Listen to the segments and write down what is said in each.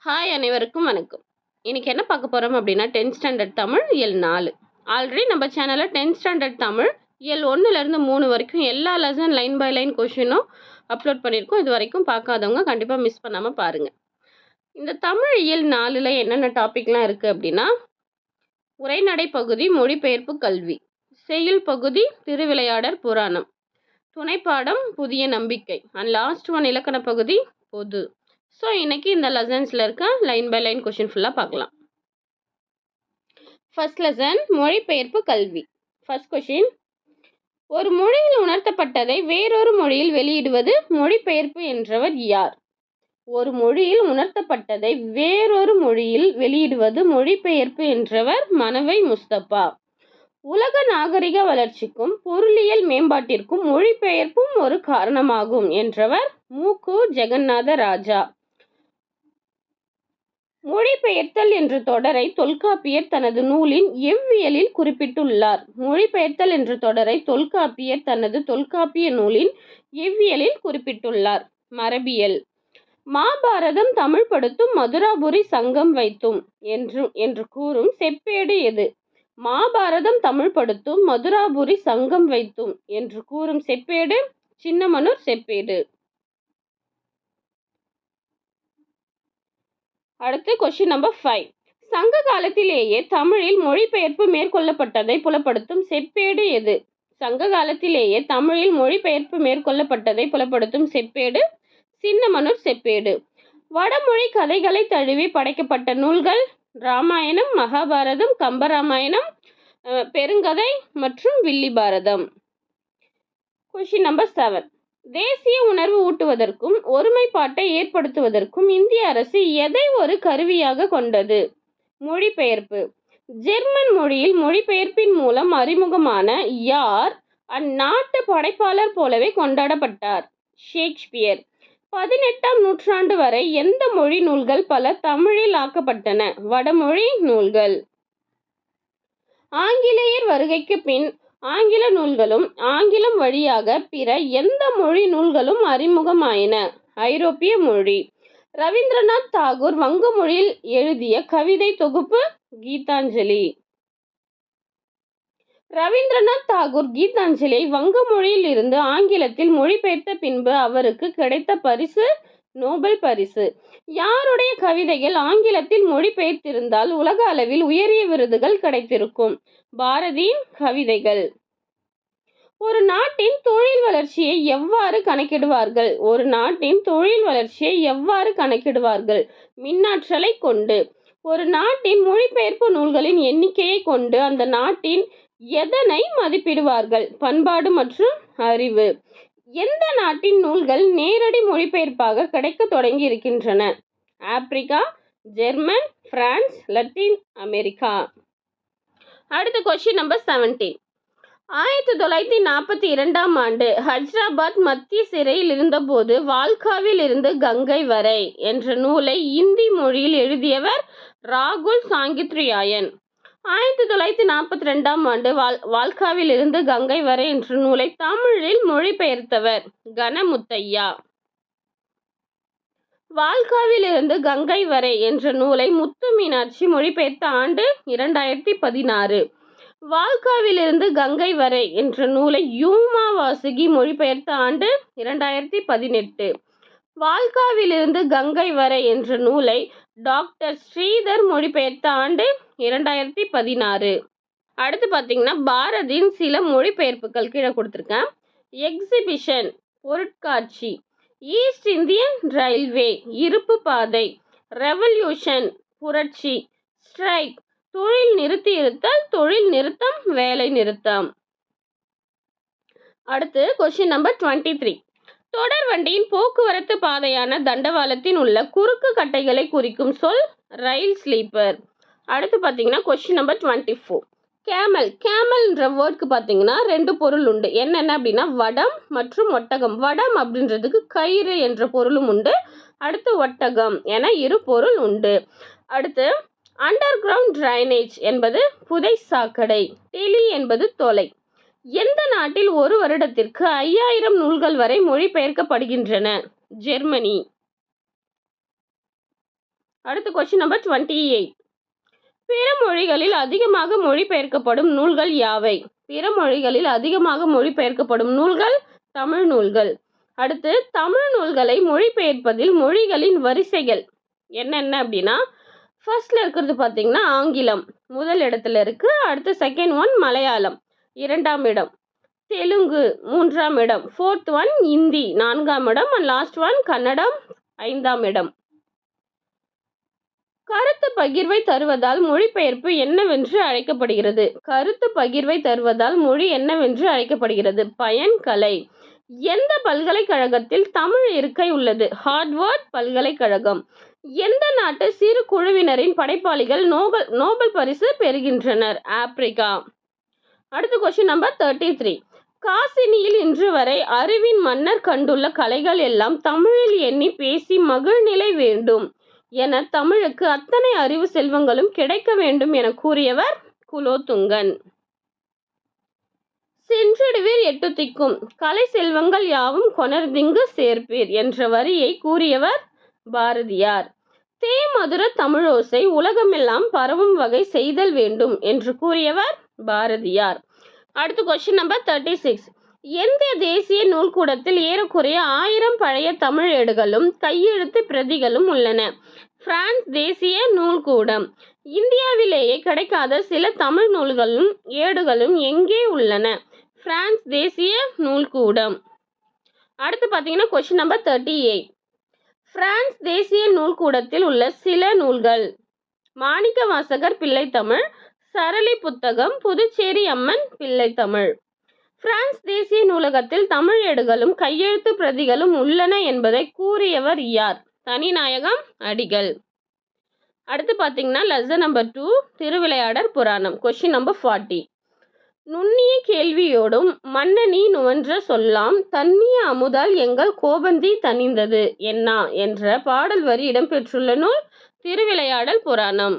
Hi அனைவருக்கும் வணக்கம். இன்னைக்கு என்ன பார்க்க போகிறோம் அப்படின்னா 10th ஸ்டாண்டர்ட் தமிழ் இயல் 4. ஆல்ரெடி நம்ம சேனலில் 10th ஸ்டாண்டர்ட் தமிழ் இயல் 1லேருந்து 3 வரைக்கும் எல்லா லெசன் லைன் பை லைன் கொஷினும் அப்லோட் பண்ணியிருக்கோம். இது வரைக்கும் பார்க்காதவங்க கண்டிப்பாக மிஸ் பண்ணாமல் பாருங்கள். இந்த தமிழ் இயல் 4ல் என்னென்ன டாபிக்லாம் இருக்குது அப்படின்னா, உரைநடை பகுதி மொழிபெயர்ப்பு கல்வி, செய்யுள் பகுதி திருவிளையாடற் புராணம், துணைப்பாடம் புதிய நம்பிக்கை அண்ட் லாஸ்ட் ஒன் இலக்கண பகுதி பொது. ஸோ இன்னைக்கு இந்த லெசன்ஸில் இருக்க லைன் பை லைன் கொஷின் ஃபுல்லாக பார்க்கலாம். ஃபர்ஸ்ட் லெசன் மொழிபெயர்ப்பு கல்வி. ஃபர்ஸ்ட் கொஷின், ஒரு மொழியில் உணர்த்தப்பட்டதை வேறொரு மொழியில் வெளியிடுவது மொழிபெயர்ப்பு என்றவர் யார்? ஒரு மொழியில் உணர்த்தப்பட்டதை வேறொரு மொழியில் வெளியிடுவது மொழிபெயர்ப்பு என்றவர் மனவை முஸ்தபா. உலக நாகரிக வளர்ச்சிக்கும் பொருளியல் மேம்பாட்டிற்கும் மொழிபெயர்ப்பும் ஒரு காரணமாகும் என்றவர் மு.கு. ஜெகநாத ராஜா. மொழிபெயர்த்தல் என்ற தொடரை தொல்காப்பியர் தனது நூலின் எவ்வியலில் குறிப்பிட்டுள்ளார். மொழிபெயர்த்தல் என்ற தொடரை தொல்காப்பியர் தனது தொல்காப்பிய நூலின் எவ்வியலில் குறிப்பிட்டுள்ளார். மரபியல். மாபாரதம் தமிழ் படுத்தும் மதுராபுரி சங்கம் வைத்தும் என்று கூறும் செப்பேடு எது? மாபாரதம் தமிழ் படுத்தும் மதுராபுரி சங்கம் வைத்தும் என்று கூறும் செப்பேடு சின்னமனூர் செப்பேடு. அடுத்து கொஸ்டின் நம்பர் 5. சங்க காலத்திலேயே தமிழில் மொழிபெயர்ப்பு மேற்கொள்ளப்பட்டதை புலப்படுத்தும் செப்பேடு எது? சங்க காலத்திலேயே தமிழில் மொழிபெயர்ப்பு மேற்கொள்ளப்பட்டதை புலப்படுத்தும் செப்பேடு சின்னமனூர் செப்பேடு. வடமொழி கதைகளை தழுவி படைக்கப்பட்ட நூல்கள் ராமாயணம், மகாபாரதம், கம்பராமாயணம், பெருங்கதை மற்றும் வில்லி பாரதம். Question number 7. தேசிய உணர்வு ஊட்டுவதற்கும் ஒருமைப்பாட்டை ஏற்படுத்துவதற்கும் இந்திய அரசு எதை ஒரு கருவியாக கொண்டது? மொழிபெயர்ப்பு. ஜெர்மன் மொழியில் மொழிபெயர்ப்பின் மூலம் அறிமுகமான யார் அந்நாட்டு படைப்பாளர் போலவே கொண்டாடப்பட்டார்? ஷேக்ஸ்பியர். 18ஆம் நூற்றாண்டு வரை எந்த மொழி நூல்கள் பல தமிழில் ஆக்கப்பட்டன? வடமொழி நூல்கள். ஆங்கிலேயர் வருகைக்கு பின் ஆங்கில நூல்களும் ஆங்கிலம் வழியாக பிற எந்த மொழி நூல்களும் அறிமுகமாயின? ஐரோப்பிய மொழி. ரவீந்திரநாத் தாகூர் வங்க மொழியில் எழுதிய கவிதை தொகுப்பு கீதாஞ்சலி. ரவீந்திரநாத் தாகூர் கீதாஞ்சலியை வங்க மொழியில் இருந்து ஆங்கிலத்தில் மொழிபெயர்த்த பின்பு அவருக்கு கிடைத்த பரிசு நோபல் பரிசு. யாருடைய கவிதைகள் ஆங்கிலத்தில் மொழிபெயர்த்திருந்தால் உலக அளவில் உயரிய விருதுகள் கிடைத்திருக்கும்? பாரதியின் கவிதைகள். ஒரு நாட்டின் தொழில் வளர்ச்சியை எவ்வாறு கணக்கிடுவார்கள்? ஒரு நாட்டின் தொழில் வளர்ச்சியை எவ்வாறு கணக்கிடுவார்கள்? மின்னாற்றலை கொண்டு. ஒரு நாட்டின் மொழிபெயர்ப்பு நூல்களின் எண்ணிக்கையை கொண்டு அந்த நாட்டின் எதனை மதிப்பிடுவார்கள்? பண்பாடு மற்றும் அறிவு. எந்த நாட்டின் நூல்கள் நேரடி மொழிபெயர்ப்பாக கிடைக்க தொடங்கி இருக்கின்றன? Africa, German, France, Latin America. அடுத்த கொஸ்டின் நம்பர் 17. 1942ஆம் ஆண்டு ஹைதராபாத் மத்திய சிறையில் இருந்தபோது வால்காவில் இருந்து கங்கை வரை என்ற நூலை இந்தி மொழியில் எழுதியவர் ராகுல் சாங்கித்ரியாயன். 1942ஆம் ஆண்டு வால்காவில் இருந்து கங்கை வரை என்ற நூலை தமிழில் மொழிபெயர்த்தவர் கணமுத்தையா. வால்காவில் இருந்து கங்கை வரை என்ற நூலை முத்து மீனாட்சி மொழிபெயர்த்த ஆண்டு 2016. வால்காவில் இருந்து கங்கை வரை என்ற நூலை யூமா வாசுகி மொழிபெயர்த்த ஆண்டு 2018. வால்காவில் இருந்து கங்கை வரை என்ற நூலை டாக்டர் ஸ்ரீதர் மொழிபெயர்த்த ஆண்டு 2016. அடுத்து பார்த்தீங்கன்னா பாரதியின் சில மொழிபெயர்ப்புகள் கீழே கொடுத்துருக்கேன். எக்ஸிபிஷன் பொருட்காட்சி, ஈஸ்ட் இந்தியன் ரயில்வே இருப்பு பாதை, ரெவல்யூஷன் புரட்சி, ஸ்ட்ரைக் தொழில் நிறுத்தி இருத்தல், தொழில் நிறுத்தம், வேலை நிறுத்தம். அடுத்து கொஸ்டின் நம்பர் 23. தொடர் வண்டியின் போக்குவரத்து பாதையான தண்டவாளத்தின் உள்ள குறுக்கு கட்டைகளை குறிக்கும் சொல் ரயில் ஸ்லீப்பர். அடுத்து பார்த்தீங்கன்னா கொஸ்டின் நம்பர் 24. கேமல். கேமல்ன்ற வேர்டுக்கு பார்த்தீங்கன்னா 2 பொருள் உண்டு. என்னென்ன அப்படின்னா வடம் மற்றும் ஒட்டகம். வடம் அப்படின்றதுக்கு கயிறு என்ற பொருளும் உண்டு. அடுத்து ஒட்டகம் என 2 பொருள் உண்டு. அடுத்து அண்டர் கிரவுண்ட் டிரைனேஜ் என்பது புதை சாக்கடை. டெலி என்பது தொலை. எந்த நாட்டில் ஒரு வருடத்திற்கு 5000 நூல்கள் வரை மொழிபெயர்க்கப்படுகின்றன? ஜெர்மனி. அடுத்து கொஸ்டின் நம்பர் 28. பிற மொழிகளில் அதிகமாக மொழிபெயர்க்கப்படும் நூல்கள் யாவை? பிற மொழிகளில் அதிகமாக மொழிபெயர்க்கப்படும் நூல்கள் தமிழ் நூல்கள். அடுத்து தமிழ் நூல்களை மொழிபெயர்ப்பதில் மொழிகளின் வரிசைகள் என்னென்ன அப்படின்னா, ஃபர்ஸ்ட்ல இருக்கிறது பார்த்தீங்கன்னா ஆங்கிலம் முதல் இடத்துல இருக்கு. அடுத்து செகண்ட் ஒன் மலையாளம், இரண்டாம் இடம் தெலுங்கு, மூன்றாம் இடம், ஃபோர்த் ஒன் இந்தி, நான்காம் இடம், அண்ட் லாஸ்ட் ஒன் கன்னடம், ஐந்தாம் இடம். கருத்து பகிர்வை தருவதால் மொழிபெயர்ப்பு என்னவென்று அழைக்கப்படுகிறது? கருத்து பகிர்வை தருவதால் மொழி என்னவென்று அழைக்கப்படுகிறது? பயன்கலை. எந்த பல்கலைக்கழகத்தில் தமிழ் இருக்கை உள்ளது? ஹார்வர்ட் பல்கலைக்கழகம். எந்த நாட்டு சிறு குழுவினரின் படைப்பாளிகள் நோபல் பரிசு பெறுகின்றனர்? ஆப்பிரிக்கா. அடுத்த கொஸ்டின் நம்பர் 33. காசினியில் இன்று வரை அறிவின் மன்னர் கண்டுள்ள கலைகள் எல்லாம் தமிழில் எண்ணி பேசி மகிழ்நிலை வேண்டும் என தமிழுக்கு அத்தனை அறிவு செல்வங்களும் கிடைக்க வேண்டும் என கூறியவர் குலோத்துங்கன். சென்றிடுவீர் எட்டு திக்கும் கலை செல்வங்கள் யாவும் கொணர்திங்கு சேர்ப்பீர் என்ற வரியை கூறியவர் பாரதியார். தேமதுர தமிழோசை உலகமெல்லாம் பரவும் வகை செய்தல் வேண்டும் என்று கூறியவர் பாரதியார். அடுத்து கொஸ்டின் நம்பர் 36. எந்த தேசிய நூல்கூடத்தில் ஏறக்குறைய 1000 பழைய தமிழ் ஏடுகளும் கையெழுத்து பிரதிகளும் உள்ளன? பிரான்ஸ் தேசிய நூல்கூடம். இந்தியாவிலேயே கிடைக்காத சில தமிழ் நூல்களும் ஏடுகளும் எங்கே உள்ளன? பிரான்ஸ் தேசிய நூல்கூடம். அடுத்து பார்த்தீங்கன்னா கொஸ்டின் நம்பர் 38. பிரான்ஸ் தேசிய நூல்கூடத்தில் உள்ள சில நூல்கள்: மாணிக்கவாசகர் பிள்ளை தமிழ், சரளி புத்தகம், புதுச்சேரி அம்மன் பிள்ளை தமிழ். பிரான்ஸ் தேசிய நூலகத்தில் தமிழ் ஏடுகளும் கையெழுத்து பிரதிகளும் உள்ளன என்பதை கூறியவர் யார்? தனிநாயகம் அடிகள். அடுத்து பார்த்தீங்கன்னா லெசன் நம்பர் 2 திருவிளையாடற் புராணம். Question number 40. நுண்ணிய கேள்வியோடும் மன்னனி நுவன்ற சொல்லாம் தண்ணிய அமுதால் எங்கள் கோபந்தி தணிந்தது என்னா என்ற பாடல் வரி இடம்பெற்றுள்ள நூல் திருவிளையாடல் புராணம்.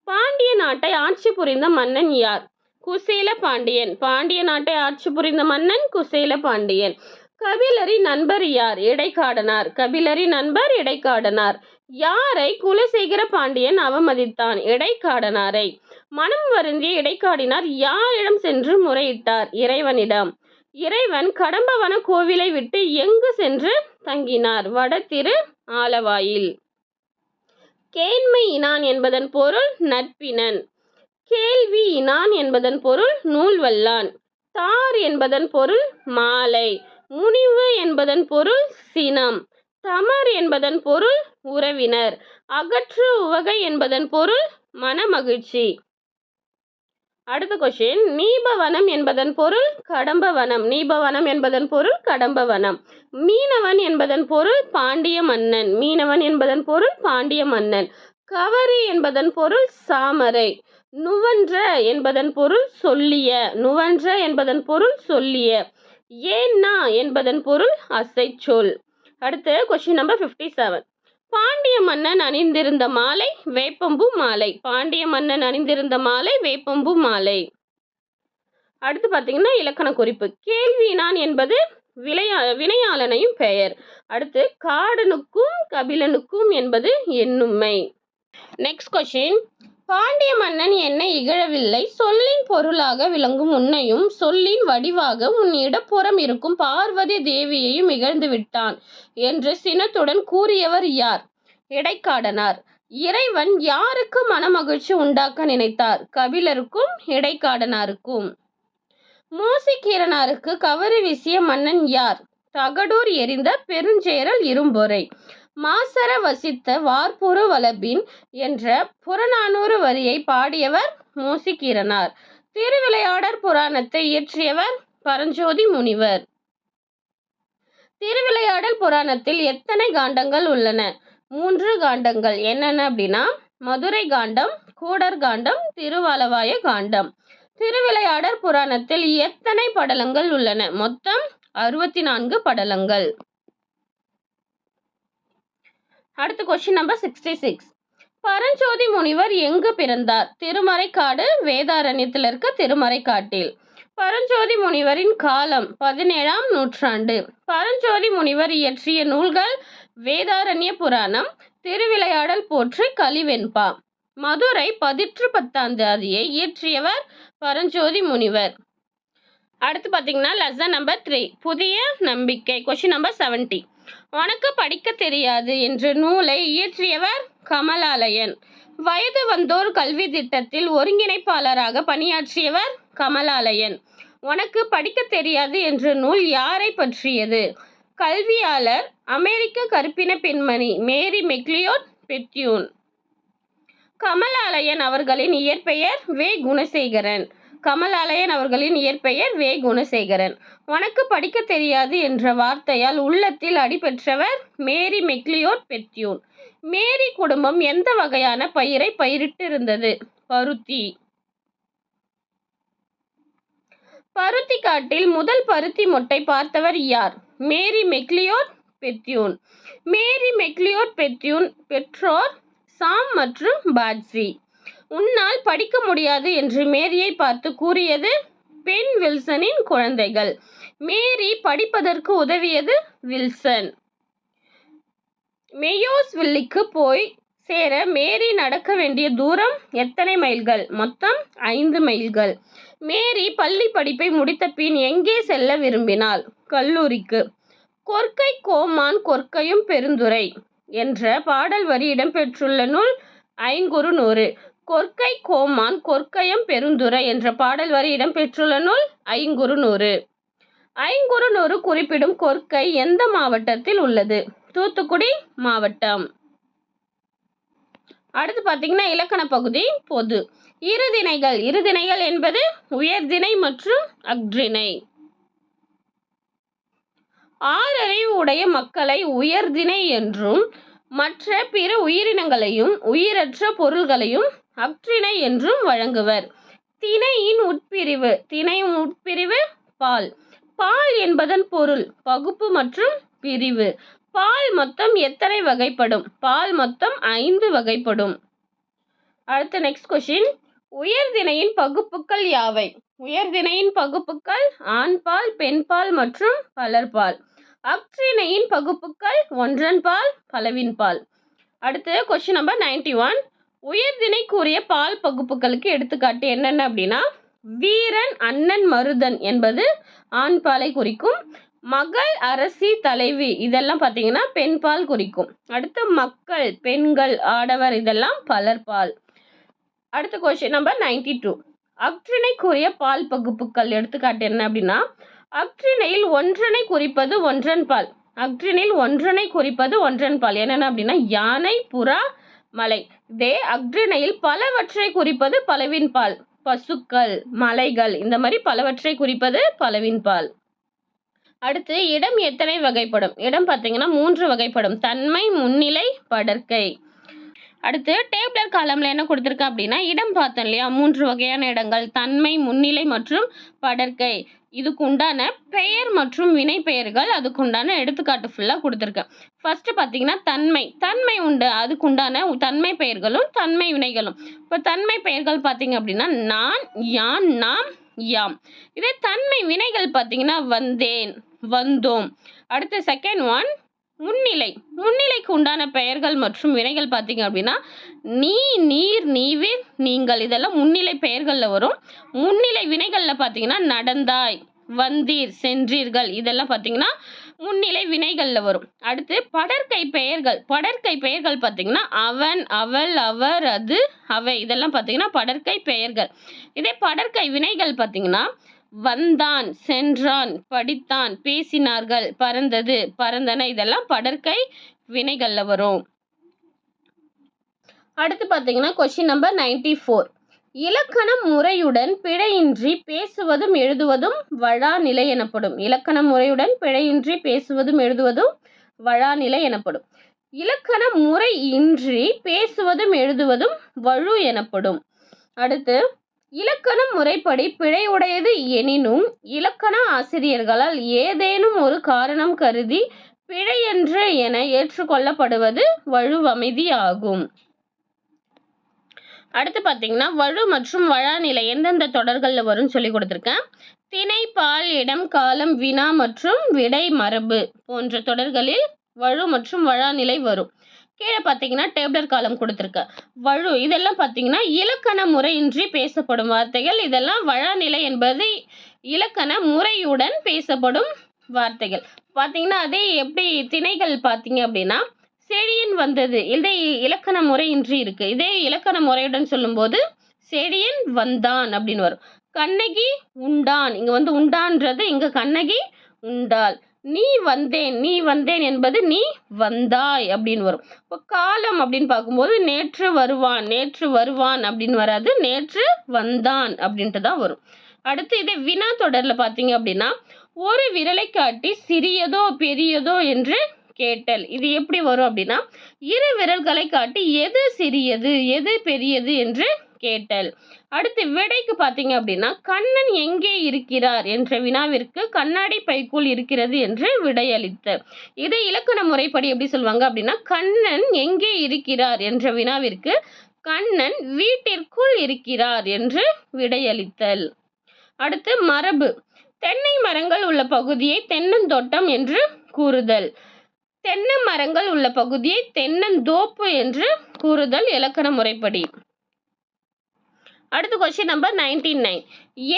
பாண்டிய நாட்டை ஆட்சி புரிந்த மன்னன் யார்? குசேல பாண்டியன். பாண்டிய நாட்டை ஆட்சி புரிந்த மன்னன் குசேல பாண்டியன். கபிலரின் நண்பர் யார்? இடைக்காடனார். கபிலரின் நண்பர் இடைக்காடனார். யாரை குலசேகர பாண்டியன் அவமதித்தான்? இடைக்காடனாரை. மனம் வருந்திய இடைக்காடினார் யாரிடம் சென்று முறையிட்டார்? இறைவனிடம். இறைவன் கடம்பவன கோவிலை விட்டு எங்கு சென்று தங்கினார்? வட திரு ஆலவாயில். கேண்மை இனான் என்பதன் பொருள் நட்பினன். கேள்வி இனான் என்பதன் பொருள் நூல்வல்லான். தார் என்பதன் பொருள் மாலை. முனிவு என்பதன் பொருள் சினம். தமர் என்பதன் பொருள் உறவினர். அகற்று உவகை என்பதன் பொருள் மனமகிழ்ச்சி. அடுத்த கொஸ்டின், நீபவனம் என்பதன் பொருள் கடம்பவனம். நீபவனம் என்பதன் பொருள் கடம்பவனம். மீனவன் என்பதன் பொருள் பாண்டிய மன்னன். மீனவன் என்பதன் பொருள் பாண்டிய மன்னன். கவரி என்பதன் பொருள் சாமரை. நுவன்ற என்பதன் பொருள் சொல்லிய. நுவன்ற என்பதன் பொருள் சொல்லிய. ஏன்னா என்பதன் பொருள் அசைச்சொல். அடுத்து கொஸ்டின் நம்பர் 57. பாண்டிய மன்னன் அணிந்திருந்த மாலை வேப்பம்பூ மாலை. பாண்டிய மன்னன் அணிந்திருந்த மாலை வேப்பம்பூ மாலை. அடுத்து பார்த்தீங்கன்னா இலக்கண குறிப்பு. கேள்வினான் என்பது வினையாளனையும் பெயர். அடுத்து காடனுக்கும் கபிலனுக்கும் என்பது எண்ணுமை. நெக்ஸ்ட் கொஸ்டின், பாண்டிய மன்னன் என்னை இகழவில்லை, சொல்லின் பொருளாக விளங்கும் உன்னையும் சொல்லின் வடிவாக உன் இடப்புறம் இருக்கும் பார்வதி தேவியையும் இகழ்ந்து விட்டான் என்று சினத்துடன் கூறியவர் யார்? இடைக்காடனார். இறைவன் யாருக்கு மனமகிழ்ச்சி உண்டாக்க நினைத்தார்? கபிலருக்கும் இடைக்காடனாருக்கும். மூசிகீரனாருக்கு கவரி வீசிய மன்னன் யார்? தகடூர் எறிந்த பெருஞ்சேரல் இரும்பொறை. மாசற வசித்த வார்புறு வளபின் என்ற புறநானூறு வரியை பாடியவர் மூசிகீரனார். திருவிளையாடற் புராணத்தை இயற்றியவர் பரஞ்சோதி முனிவர். திருவிளையாடல் புராணத்தில் எத்தனை காண்டங்கள் உள்ளன? 3 காண்டங்கள். என்னென்ன அப்படின்னா மதுரை காண்டம், கூடர் காண்டம், திருவாலவாய காண்டம். திருவிளையாடற் புராணத்தில் எத்தனை படலங்கள் உள்ளன? மொத்தம் 64 படலங்கள். அடுத்த கொஸ்டின் நம்பர் 66. பரஞ்சோதி முனிவர் எங்கு பிறந்தார்? திருமறைக்காடு, வேதாரண்யத்தில் இருக்க திருமறைக்காட்டில். பரஞ்சோதி முனிவரின் காலம் 17ஆம் நூற்றாண்டு. பரஞ்சோதி முனிவர் இயற்றிய நூல்கள் வேதாரண்ய புராணம், திருவிளையாடல் போற்றி கலிவெண்பா. மதுரை பதிற்று பத்தாந்தாதியை இயற்றியவர் பரஞ்சோதி முனிவர். அடுத்து பார்த்தீங்கன்னா லெசன் நம்பர் 3 புதிய நம்பிக்கை. Question number 70. உனக்கு படிக்க தெரியாது என்ற நூலை இயற்றியவர் கமலாலயன். வயது வந்தோர் கல்வி திட்டத்தில் ஒருங்கிணைப்பாளராக பணியாற்றியவர் கமலாலயன். உனக்கு படிக்க தெரியாது என்ற நூல் யாரை பற்றியது? கல்வியாளர் அமெரிக்க கருப்பின பெண்மணி மேரி மெக்லியோட் பெத்யூன். கமலாலயன் அவர்களின் இயற்பெயர் வே. குணசேகரன். கமலாலயன் அவர்களின் இயற்பெயர் வே. குணசேகரன். உனக்கு படிக்க தெரியாது என்ற வார்த்தையால் உள்ளத்தில் அடிபெற்றவர் மேரி மெக்லியோட் பெத்யூன். மேரி குடும்பம் எந்த வகையான பயிரை பயிரிட்டிருந்தது? பருத்தி. பருத்தி காட்டில் முதல் பருத்தி மொட்டை பார்த்தவர் யார்? Mary McLeod Bethune. Mary McLeod Bethune பெற்றோர் சாம் மற்றும் பாட்சி. உன்னால் படிக்க முடியாது என்று மேரியை பார்த்து கூறியது பென் வில்சனின் குழந்தைகள். மேரி படிப்பதற்கு உதவியது வில்சன். மெயோஸ்வில்லுக்கு போய் சேர மேரி நடக்க வேண்டிய தூரம் எத்தனை மைல்கள்? மொத்தம் 5 மைல்கள். மேரி பள்ளி படிப்பை முடித்த பின் எங்கே செல்ல விரும்பினாள்? கல்லூரிக்கு. கொற்கை கோமான் கொற்கையும் பெருந்துரை என்ற பாடல் வரி இடம்பெற்றுள்ள நூல் ஐங்குறுநூறு. கொற்கை கோமான் கொற்கையம் பெருந்துரை என்ற பாடல் வரி இடம்பெற்றுள்ள நூல் ஐங்குறுநூறு. ஐங்குறுநூறு குறிப்பிடும் கொற்கை எந்த மாவட்டத்தில் உள்ளது? தூத்துக்குடி மாவட்டம். அடுத்து பார்த்தீங்கன்னா இலக்கண பகுதி பொது. இருதிணைகள். இருதிணைகள் என்பது உயர்திணை மற்றும் அஃறிணை. ஆறறிவு உடைய மக்களை உயர்திணை என்றும் மற்ற பிற உயிரினங்களையும் உயிரற்ற பொருள்களையும் அஃறிணை என்றும் வழங்குவர். திணையின் உட்பிரிவு. திணையின் உட்பிரிவு பால். பால் என்பதன் பொருள் பகுப்பு மற்றும் பிரிவு. பால் மொத்தம் எத்தனை வகைப்படும்? பால் மொத்தம் 5 வகைப்படும். அடுத்த நெக்ஸ்ட் கொஸ்டின். உயர்திணையின் பகுப்புகள் யாவை? உயர்திணையின் பகுப்புகள் ஆண்பால் பெண்பால் மற்றும் பலர்பால். அஃறிணையின் பகுப்புகள் ஒன்றன்பால் பலவின்பால். அடுத்து கொஸ்டின் நம்பர் 91. உயர்திணை கூறிய பால் பகுப்புகளுக்கு எடுத்துக்காட்டு என்னென்ன அப்படின்னா வீரன் அண்ணன் மருதன் என்பது ஆண்பாலை குறிக்கும். மகள் அரசி தலைவி இதெல்லாம் பார்த்தீங்கன்னா பெண்பால் குறிக்கும். அடுத்து மக்கள் பெண்கள் ஆடவர் இதெல்லாம் பலர்பால். அடுத்த கொஸ்டின் நம்பர் 92. அஃறிணை கூறிய பால் பகுப்புகள் எடுத்துக்காட்டு என்ன அப்படின்னா அஃறிணையில் ஒன்றனை குறிப்பது ஒன்றன்பால். அஃறிணையில் ஒன்றனை குறிப்பது ஒன்றன்பால் என்னென்ன அப்படின்னா யானை புறா மலை. இதே அஃறிணையில் பலவற்றை குறிப்பது பலவின்பால். பசுக்கள் மலைகள் இந்த மாதிரி பலவற்றை குறிப்பது பலவின்பால். அடுத்து இடம் எத்தனை வகைப்படும்? இடம் பார்த்தீங்கன்னா 3 வகைப்படும். தன்மை முன்னிலை படர்க்கை. அடுத்து டேபிளர் காலம்ல என்ன கொடுத்துருக்கேன் அப்படின்னா இடம் பார்த்தோம் இல்லையா 3 வகையான இடங்கள் தன்மை முன்னிலை மற்றும் படர்க்கை. இதுக்கு உண்டான பெயர் மற்றும் வினை பெயர்கள் அதுக்கு உண்டான எடுத்துக்காட்டு ஃபுல்லாக கொடுத்துருக்கேன். ஃபர்ஸ்ட் பார்த்தீங்கன்னா தன்மை. தன்மை உண்டு அதுக்கு உண்டான தன்மை பெயர்களும் தன்மை வினைகளும். இப்போ தன்மை பெயர்கள் பார்த்தீங்க அப்படின்னா நான் யான் நாம் யாம். இதே தன்மை வினைகள் பார்த்தீங்கன்னா வந்தேன் வந்தோம். அடுத்து செகண்ட் ஒன் முன்னிலை. முன்னிலைக்கு உண்டான பெயர்கள் மற்றும் வினைகள் பார்த்தீங்க அப்படின்னா நீ நீர் நீவிர் நீங்கள் இதெல்லாம் முன்னிலை பெயர்களில் வரும். முன்னிலை வினைகளில் பார்த்தீங்கன்னா நடந்தாய் வந்தீர் சென்றீர்கள் இதெல்லாம் பார்த்தீங்கன்னா முன்னிலை வினைகளில் வரும். அடுத்து படர்க்கை பெயர்கள். படர்க்கை பெயர்கள் பார்த்தீங்கன்னா அவன் அவள் அவர் அது அவை இதெல்லாம் பார்த்தீங்கன்னா படர்க்கை பெயர்கள். இதே படர்க்கை வினைகள் பார்த்தீங்கன்னா வந்தான் சென்றான் படித்தான் பேசினார்கள் பறந்தது பறந்தன இதெல்லாம் படர்க்கை வினைகள்ல வரும். அடுத்து பார்த்தீங்கன்னா கொஸ்டின் நம்பர் 94. இலக்கண முறையுடன் பிழையின்றி பேசுவதும் எழுதுவதும் வழாநிலை எனப்படும். இலக்கண முறையுடன் பிழையின்றி பேசுவதும் எழுதுவதும் வழாநிலை எனப்படும். இலக்கண முறை இன்றி பேசுவதும் எழுதுவதும் வழு எனப்படும். அடுத்து இலக்கண முறைப்படி பிழையுடையது எனினும் இலக்கண ஆசிரியர்களால் ஏதேனும் ஒரு காரணம் கருதி பிழையன்று என ஏற்றுக்கொள்ளப்படுவது வழுவமைதி ஆகும். அடுத்து பார்த்தீங்கன்னா வழு மற்றும் வழாநிலை எந்தெந்த தொடர்களில் வரும்னு சொல்லி கொடுத்துருக்கேன். திணை பால் இடம் காலம் வினா மற்றும் விடை மரபு போன்ற தொடர்களில் வழு மற்றும் வழாநிலை வரும். கீழே பார்த்தீங்கன்னா டேபிளர் காலம் கொடுத்துருக்கேன். வழு இதெல்லாம் பார்த்தீங்கன்னா இலக்கண முறையின்றி பேசப்படும் வார்த்தைகள். இதெல்லாம் வழநிலை என்பது இலக்கண முறையுடன் பேசப்படும் வார்த்தைகள். பார்த்தீங்கன்னா அதே எப்படி திணைகள் பார்த்தீங்க அப்படின்னா செழியன் வந்தது, இதே இலக்கண முறையின்றி இருக்கு. இதே இலக்கண முறையுடன் சொல்லும்போது செழியன் வந்தான் அப்படின்னு வரும். கண்ணகி உண்டான், இங்க வந்து உண்டான்றது இங்க கண்ணகி உண்டாள். நீ வந்தேன் என்பது நீ வந்தாய் அப்படின்னு வரும். இப்போ காலம் அப்படின்னு பார்க்கும்போது நேற்று வருவான் அப்படின்னு வராது, நேற்று வந்தான் அப்படின்ட்டு தான் வரும். அடுத்து இதே வினா தொடர்ல பார்த்தீங்க அப்படின்னா ஒரு விரலை காட்டி சிறியதோ பெரியதோ என்று கேட்டல். இது எப்படி வரும் அப்படின்னா இரு விரல்களை காட்டி எது சிறியது எது பெரியது என்று கேட்டல். அடுத்து விடைக்கு பார்த்தீங்க அப்படின்னா கண்ணன் எங்கே இருக்கிறார் என்ற வினாவிற்கு கண்ணாடி பைக்குள் இருக்கிறது என்று விடையளித்தல். இதை இலக்கண முறைப்படி எப்படி சொல்லுவாங்க அப்படின்னா கண்ணன் எங்கே இருக்கிறார் என்ற வினாவிற்கு கண்ணன் வீட்டிற்குள் இருக்கிறார் என்று விடையளித்தல். அடுத்து மரபு. தென்னை மரங்கள் உள்ள பகுதியை தென்னந்தோட்டம் என்று கூறுதல். தென்னை மரங்கள் உள்ள பகுதியை தென்னந்தோப்பு என்று கூறுதல் இலக்கண முறைப்படி. அடுத்த கொஸ்டின் நம்பர் 99.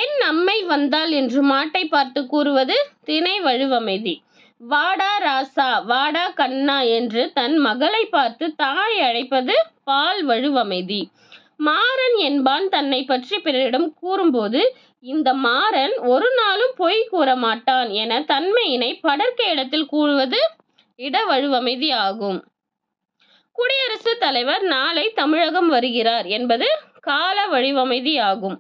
என் அம்மை வந்தாள் என்று மாட்டை பார்த்து கூறுவது திணை வழுவமைதி. வாடா ராசா வாடா கண்ணா என்று தன் மகளை பார்த்து தாய் அழைப்பது பால் வழுவமைதி. மாறன் என்பான் தன்னை பற்றி பிறரிடம் கூறும்போது இந்த மாறன் ஒரு நாளும் பொய் கூற மாட்டான் என தன்மையினை படர்க்க இடத்தில் கூறுவது இடவழுவமைதி ஆகும். குடியரசுத் தலைவர் நாளை தமிழகம் வருகிறார் என்பது கால வழிவமைதி ஆகும்.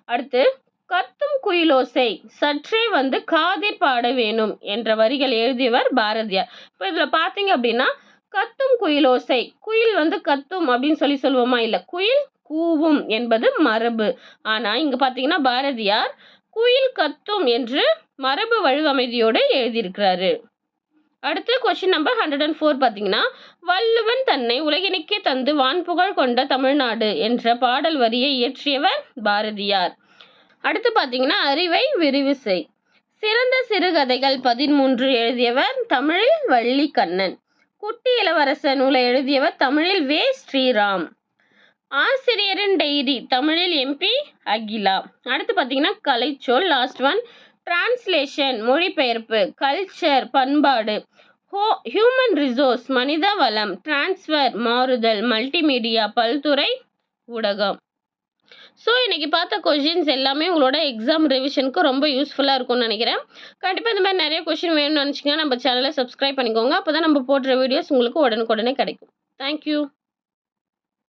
அடுத்து கத்தும் குயிலோசை சற்றே வந்து காதில் பாட வேணும் என்ற வரிகள் எழுதியவர் பாரதியார். இப்போ இதுல பாத்தீங்க அப்படின்னா கத்தும் குயிலோசை, குயில் வந்து கத்தும் அப்படின்னு சொல்லுவோமா, இல்ல குயில் கூவும் என்பது மரபு. ஆனா இங்க பாத்தீங்கன்னா பாரதியார் குயில் கத்தும் என்று மரபு வழிவமைதியோடு எழுதியிருக்கிறாரு. அடுத்து கொஸ்டின் நம்பர் 104 பார்த்தீங்கன்னா வள்ளுவன் தன்னை உலகினுக்கே தந்து வான்புகழ் கொண்ட தமிழ்நாடு என்ற பாடல் வரியை இயற்றியவர் பாரதியார். அடுத்து பார்த்தீங்கன்னா அறிவை விரிவு செய். சிறந்த சிறுகதைகள் 13 எழுதியவர் தமிழில் வள்ளிக்கண்ணன். குட்டி இளவரசர் நூலை எழுதியவர் தமிழில் வே. ஸ்ரீராம். ஆசிரியரின் டைரி தமிழில் MP அகிலா. அடுத்து பார்த்தீங்கன்னா கலைச்சொல் லாஸ்ட் ஒன். டிரான்ஸ்லேஷன் மொழிபெயர்ப்பு. கல்ச்சர் பண்பாடு. ஹியூமன் ரிசோர்ஸ் மனித வளம். டிரான்ஸ்ஃபர் மாறுதல். மல்டிமீடியா பல்துறை ஊடகம். ஸோ இன்னைக்கு பார்த்த கொஷின்ஸ் எல்லாமே உங்களோட எக்ஸாம் ரிவிஷனுக்கு ரொம்ப யூஸ்ஃபுல்லாக இருக்கும்னு நினைக்கிறேன். கண்டிப்பாக இந்த மாதிரி நிறைய கொஷின் வேணும்னு நினச்சிங்கன்னா நம்ம சேனலை சப்ஸ்கிரைப் பண்ணிக்கோங்க. அப்போ தான் நம்ம போடுற வீடியோஸ் உங்களுக்கு உடனுக்குடனே கிடைக்கும். தேங்க்யூ.